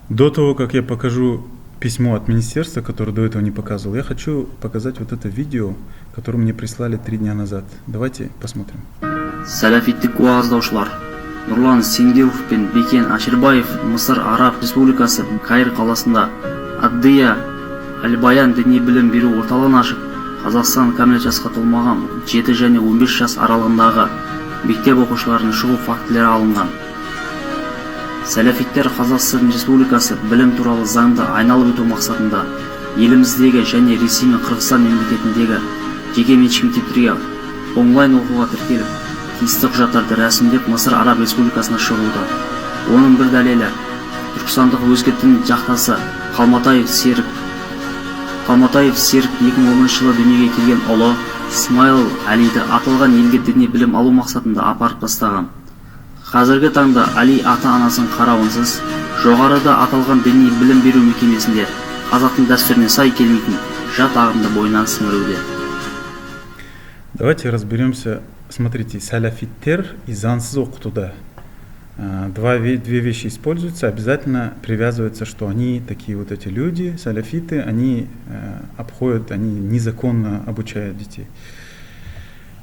До того, как я покажу письмо от министерства, которое до этого не показывал, я хочу показать вот это видео, которое мне прислали 3 дня назад. Давайте посмотрим. Сәләфиттік уағыздаушылар Нұрлан Сеңдеуов пен Бекен Аширбаев Мысыр Араб Республикасы Каир қаласында Аддия Аль-Баян діни білім беру орталығын ашып, Қазақстан кәмелет жасқа толмаған 7 және 15 жас аралығындағы мектеп оқушыларының шығу фактілері алынған. Сәләфиттер Қазақстан Республикасы білім туралы заңды айналып өту мақсатында еліміздегі және Ресей мен Қырғызстан мемлекетіндегі жеке меншік мектептерге онлайн оқуға тіркеліп, тиісті құжаттарды рәсімдеп Мысыр Араб Республикасына шығуда. Оның бір дәлелі түркістандық өзге дін жақтасы Қалматаев Серік 2010 жылы дүниеге келген ұлы Исмаил Алиді аталған елге діни білім алу мақсатында апарып тастаған. Қазіргі таңда Али ата-анасының қарауынсыз жоғарыда аталған діни білім беру мекемесінде қазақтың дәстүріне сай келмейтін жат ағымды бойынан сіңіруде. Давайте разберемся. Смотрите, сәләфиттер и заңсыз оқытуда. Две вещи используются, обязательно привязывается, что они такие вот эти люди, сәләфиты, они обходят, они незаконно обучают детей.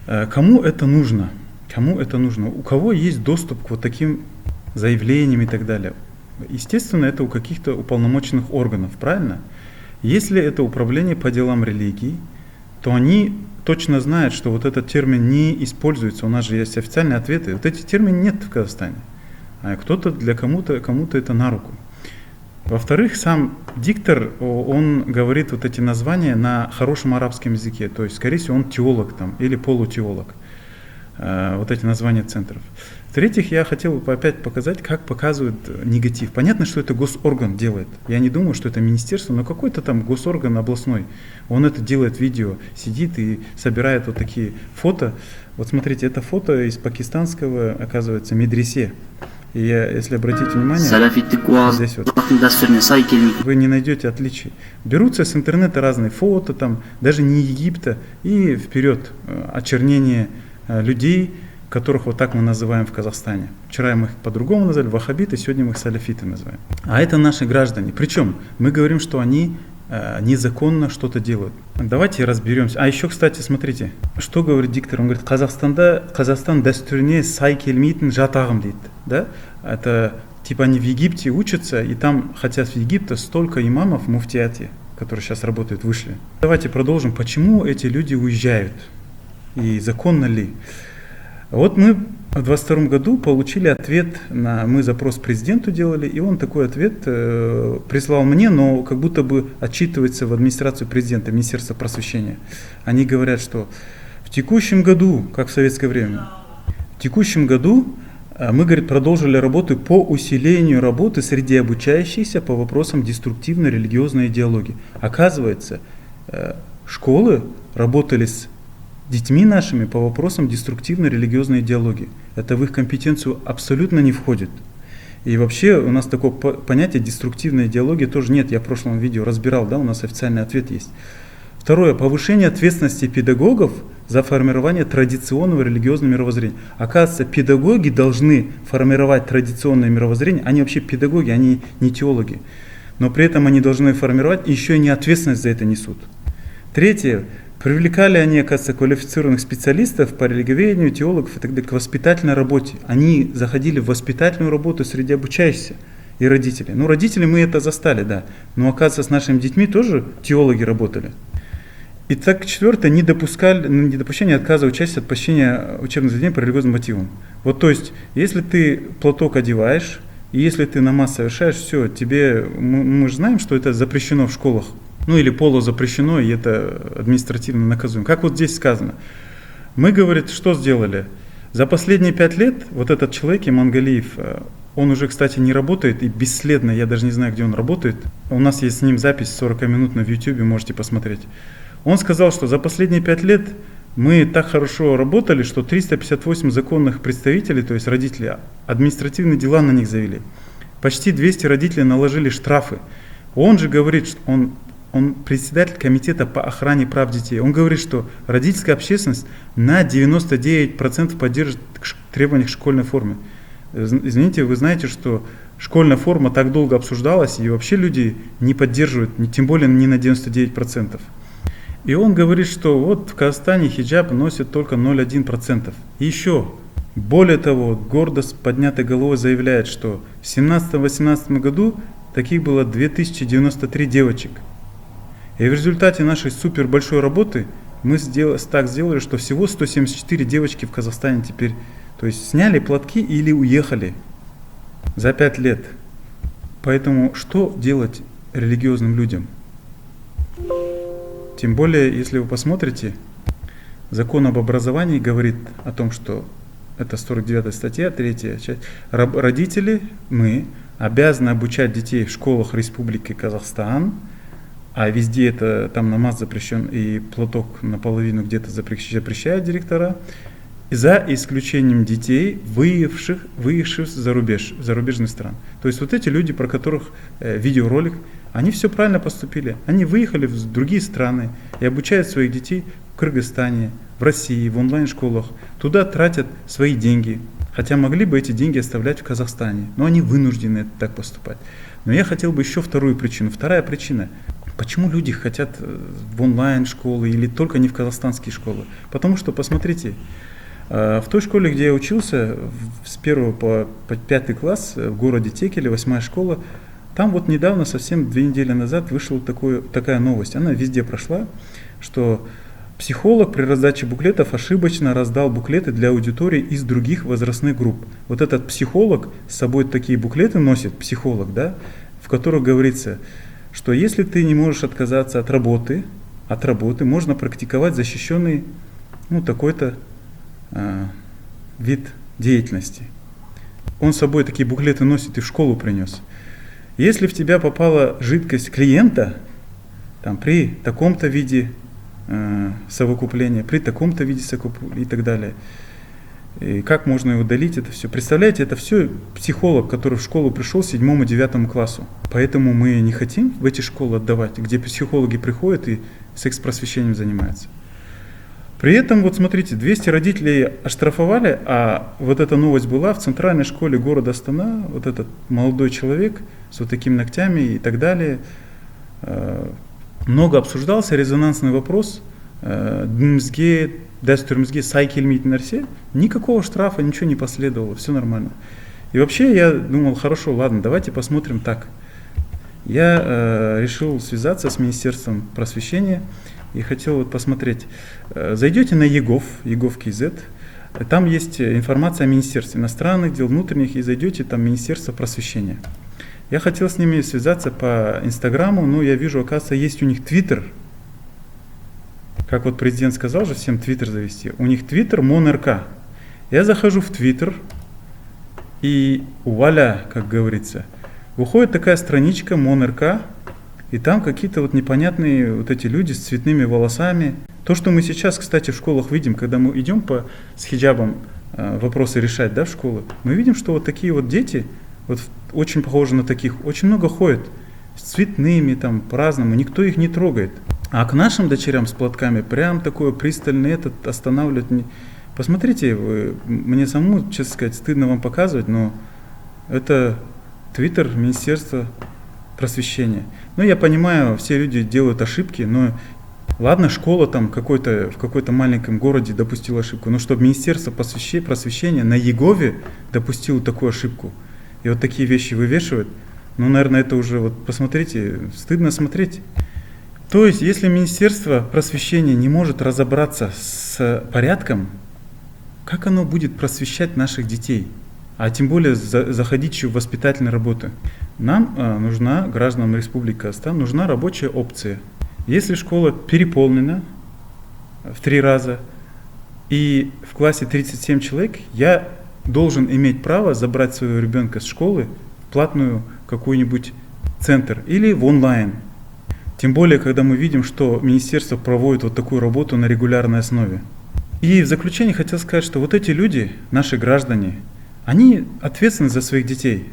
Кому это нужно? Кому это нужно? У кого есть доступ к вот таким заявлениям и так далее? Естественно, это у каких-то уполномоченных органов, правильно? Если это управление по делам религии, то они точно знают, что вот этот термин не используется. У нас же есть официальные ответы. Вот эти термины нет в Казахстане. А кто-то для кому-то это на руку. Во-вторых, сам диктор, он говорит вот эти названия на хорошем арабском языке. То есть, скорее всего, он теолог там или полутеолог. Вот эти названия центров. В-третьих, я хотел бы опять показать, как показывают негатив. Понятно, что это госорган делает. Я не думаю, что это министерство, но какой-то там госорган областной. Он это делает видео, сидит и собирает вот такие фото. Вот смотрите, это фото из пакистанского, оказывается, медресе. И если обратите внимание, здесь вот, вы не найдете отличий. Берутся с интернета разные фото, там, даже не Египта, и вперед очернение людей, которых вот так мы называем в Казахстане. Вчера мы их по-другому назвали, ваххабиты, сегодня мы их саляфиты называем. А это наши граждане. Причем мы говорим, что они незаконно что-то делают. Давайте разберемся. А еще, кстати, смотрите, что говорит диктор. Он говорит, Казахстан дәстүріне сай келмейтін жат ағым дейді. Да? Это типа они в Египте учатся, и там, хотя в Египте столько имамов в муфтияте, которые сейчас работают, вышли. Давайте продолжим. Почему эти люди уезжают? И законно ли? Вот мы в 2022 году получили ответ мы запрос президенту делали, и он такой ответ прислал мне, но как будто бы отчитывается в администрацию президента, Министерство просвещения. Они говорят, что в текущем году, как в советское время, в текущем году мы, говорит, продолжили работу по усилению работы среди обучающихся по вопросам деструктивной религиозной идеологии. Оказывается, школы работали с детьми нашими по вопросам деструктивной религиозной идеологии. Это в их компетенцию абсолютно не входит. И вообще у нас такого понятия деструктивной идеологии тоже нет. Я в прошлом видео разбирал, да, у нас официальный ответ есть. Второе. Повышение ответственности педагогов за формирование традиционного религиозного мировоззрения. Оказывается, педагоги должны формировать традиционное мировоззрение. Они вообще педагоги, они не теологи. Но при этом они должны формировать, и еще и не ответственность за это несут. Третье. Привлекали они, оказывается, квалифицированных специалистов по религиоведению, теологов и так далее, к воспитательной работе. Они заходили в воспитательную работу среди обучающихся и родителей. Ну, родители мы это застали, да. Но, оказывается, с нашими детьми тоже теологи работали. И так, четвертое, недопущение отказа участия от посещения учебных заведений по религиозным мотивам. Вот, то есть, если ты платок одеваешь, и если ты намаз совершаешь, все, мы же знаем, что это запрещено в школах. Ну или полузапрещено, и это административно наказуемо. Как вот здесь сказано. Мы, говорит, что сделали? За последние 5 лет вот этот человек, Иман Галиев, он уже, кстати, не работает, и бесследно, я даже не знаю, где он работает. У нас есть с ним запись 40 минут на YouTube, можете посмотреть. Он сказал, что за последние 5 лет мы так хорошо работали, что 358 законных представителей, то есть родителей, административные дела на них завели. Почти 200 родителей наложили штрафы. Он же говорит, что он председатель комитета по охране прав детей. Он говорит, что родительская общественность на 99% поддержит требования к школьной форме. Извините, вы знаете, что школьная форма так долго обсуждалась, и вообще люди не поддерживают, тем более не на 99%. И он говорит, что вот в Казахстане хиджаб носит только 0,1%. И еще, более того, гордо с поднятой головой заявляет, что в 2017-2018 году таких было 2093 девочек. И в результате нашей супер большой работы мы так сделали, что всего 174 девочки в Казахстане теперь, то есть сняли платки или уехали за 5 лет. Поэтому что делать религиозным людям? Тем более, если вы посмотрите, закон об образовании говорит о том, что это 49 статья, 3 часть. Родители, мы обязаны обучать детей в школах Республики Казахстан, а везде это там намаз запрещен и платок наполовину где-то запрещают директора, за исключением детей, выехавших за рубеж, в зарубежные страны. То есть вот эти люди, про которых видеоролик, они все правильно поступили. Они выехали в другие страны и обучают своих детей в Кыргызстане, в России, в онлайн-школах. Туда тратят свои деньги. Хотя могли бы эти деньги оставлять в Казахстане. Но они вынуждены так поступать. Но я хотел бы еще вторую причину. Вторая причина. Почему люди хотят в онлайн-школы или только не в казахстанские школы? Потому что, посмотрите, в той школе, где я учился, с 1 по 5 класс, в городе Текеле, 8 школа, там вот недавно, совсем 2 недели назад, вышла такая новость. Она везде прошла, что психолог при раздаче буклетов ошибочно раздал буклеты для аудитории из других возрастных групп. Вот этот психолог с собой такие буклеты носит, психолог, да, в которых говорится, что если ты не можешь отказаться от работы можно практиковать защищенный, такой-то вид деятельности. Он с собой такие буклеты носит и в школу принес. Если в тебя попала жидкость клиента, там, при таком-то виде совокупления, при таком-то виде совокупления и так далее, и как можно его удалить, это все. Представляете, это все психолог, который в школу пришел 7 и 9 классу. Поэтому мы не хотим в эти школы отдавать, где психологи приходят и секс-просвещением занимаются. При этом, вот смотрите, 200 родителей оштрафовали, а вот эта новость была в центральной школе города Астана, вот этот молодой человек с вот такими ногтями и так далее. Много обсуждался резонансный вопрос, дәстүрімізге сай келмейтін нәрсе, никакого штрафа, ничего не последовало, все нормально. И вообще я думал, хорошо, ладно, давайте посмотрим так. Я решил связаться с Министерством просвещения и хотел вот посмотреть. Зайдете на егов.kz, там есть информация о Министерстве иностранных дел, внутренних, и зайдете, там Министерство просвещения. Я хотел с ними связаться по Инстаграму, но я вижу, оказывается, есть у них Твиттер. Как вот президент сказал же всем Твиттер завести. У них Твиттер МонРК. Я захожу в Твиттер, и вуаля, как говорится, выходит такая страничка МонРК, и там какие-то вот непонятные вот эти люди с цветными волосами. То, что мы сейчас, кстати, в школах видим, когда мы идем с хиджабом вопросы решать, да, в школы, мы видим, что вот такие вот дети, вот очень похожи на таких, очень много ходят с цветными, там, по-разному, никто их не трогает. А к нашим дочерям с платками прям такое пристальное этот останавливает. Посмотрите, мне самому, честно сказать, стыдно вам показывать, но это Твиттер Министерства просвещения. Ну, я понимаю, все люди делают ошибки, но ладно, школа там в какой-то маленьком городе допустила ошибку, но чтобы Министерство просвещения на Егове допустило такую ошибку, и вот такие вещи вывешивают, ну, наверное, это уже, вот посмотрите, стыдно смотреть. То есть, если Министерство просвещения не может разобраться с порядком, как оно будет просвещать наших детей? А тем более заходить еще в воспитательную работу. Нам нужна, гражданам Республики Казахстан, нужна рабочая опция. Если школа переполнена в 3 раза, и в классе 37 человек, я должен иметь право забрать своего ребенка с школы в платную какой-нибудь центр или в онлайн. Тем более, когда мы видим, что министерство проводит вот такую работу на регулярной основе. И в заключение хотел сказать, что вот эти люди, наши граждане, они ответственны за своих детей.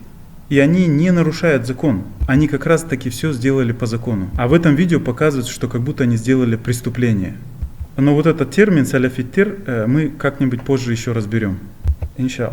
И они не нарушают закон. Они как раз таки все сделали по закону. А в этом видео показывается, что как будто они сделали преступление. Но вот этот термин «саляфиттер» мы как-нибудь позже еще разберем. Иншаллах.